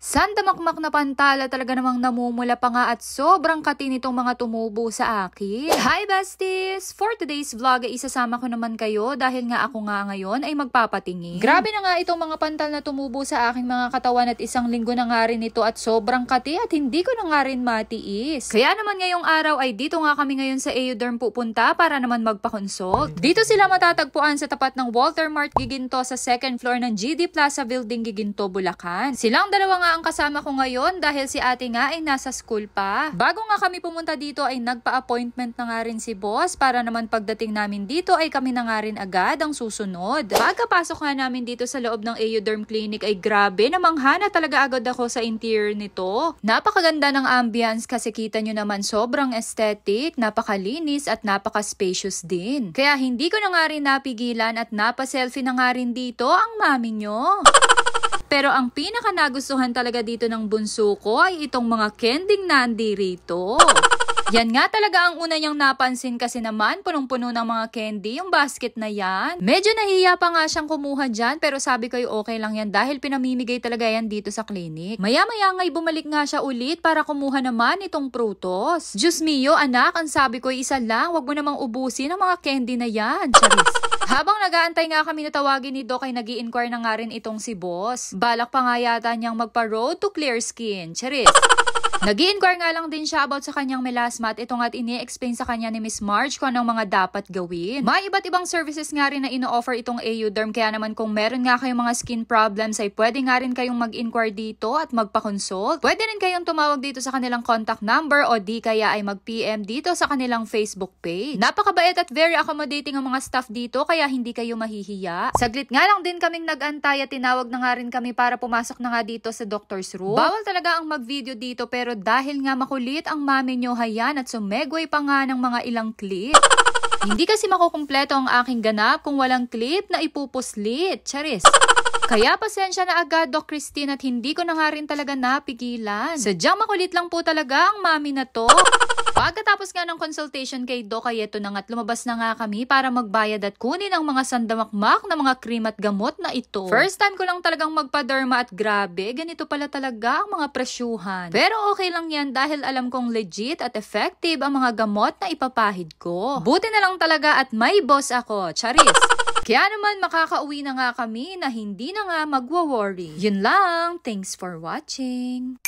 Sandamakmak na pantala talaga namang namumula pa nga at sobrang katin itong mga tumubo sa akin. Hi besties! For today's vlog ay isasama ko naman kayo dahil nga ako nga ngayon ay magpapatingin. Grabe na nga itong mga pantal na tumubo sa aking mga katawan at isang linggo na nga rin ito at sobrang kati at hindi ko na nga rin matiis. Kaya naman ngayong araw ay dito nga kami ngayon sa Eoderm pupunta para naman magpa-consult. Dito sila matatagpuan sa tapat ng Walter Mart Giginto sa second floor ng GD Plaza Building Giginto, Bulacan. Silang dalawa nga ang kasama ko ngayon dahil si ate nga ay nasa school pa. Bago nga kami pumunta dito ay nagpa-appointment na nga rin si boss para naman pagdating namin dito ay kami na nga rin agad ang susunod. Pagkapasok nga namin dito sa loob ng Eoderm Clinic ay grabe, namanghana talaga agad ako sa interior nito. Napakaganda ng ambience kasi kita nyo naman sobrang aesthetic, napakalinis at napaka-spacious din. Kaya hindi ko na nga rin napigilan at napa-selfie na nga rin dito ang mami nyo. Pero ang pinaka nagustuhan talaga dito ng bunso ko ay itong mga kending nandi rito. Yan nga talaga ang una niyang napansin kasi naman punong-puno ng mga candy yung basket na yan. Medyo nahiya pa nga siyang kumuha dyan pero sabi ko okay lang yan dahil pinamimigay talaga yan dito sa clinic. Maya-maya nga'y bumalik nga siya ulit para kumuha naman itong prutos. Diyos mio anak, ang sabi ko isa lang, wag mo namang ubusin ang mga candy na yan. Charis. Habang nag-aantay nga kami na tawagin ni Doc ay nag-i-inquire na nga rin itong si boss. Balak pa nga yata niyang magpa-road to clear skin. Charis. Nag-i-inquire nga lang din siya about sa kanyang melasma at ito nga't ini-explain sa kanya ni Miss Marge kung anong mga dapat gawin. May iba't ibang services nga rin na ino-offer itong Eoderm kaya naman kung meron nga kayong mga skin problems ay pwede nga rin kayong mag-inquire dito at magpa-consult. Pwede rin kayong tumawag dito sa kanilang contact number o di kaya ay mag-PM dito sa kanilang Facebook page. Napakabait at very accommodating ang mga staff dito kaya hindi kayo mahihiya. Saglit nga lang din kaming nag-antay at tinawag na nga rin kami para pumasok na nga dito sa doctor's room. Bawal talaga ang mag-video dito pero dahil nga makulit ang mami nyo hayan at sumegway pa nga ng mga ilang clip. Hindi kasi makukumpleto ang aking ganap kung walang clip na ipupuslit. Charis. Kaya pasensya na agad Doc Christine at hindi ko na nga rin talaga napigilan. Sadyang makulit lang po talaga ang mami na to. Pagkatapos nga ng consultation kay Doc ay eto na nga't lumabas na nga kami para magbayad at kunin ang mga sandamakmak na mga cream at gamot na ito. First time ko lang talagang magpa-derma at grabe, ganito pala talaga ang mga presyuhan. Pero okay lang yan dahil alam kong legit at effective ang mga gamot na ipapahid ko. Buti na lang talaga at may boss ako, Charis. Kaya naman makakauwi na nga kami na hindi na nga magwa-worry. Yun lang, thanks for watching.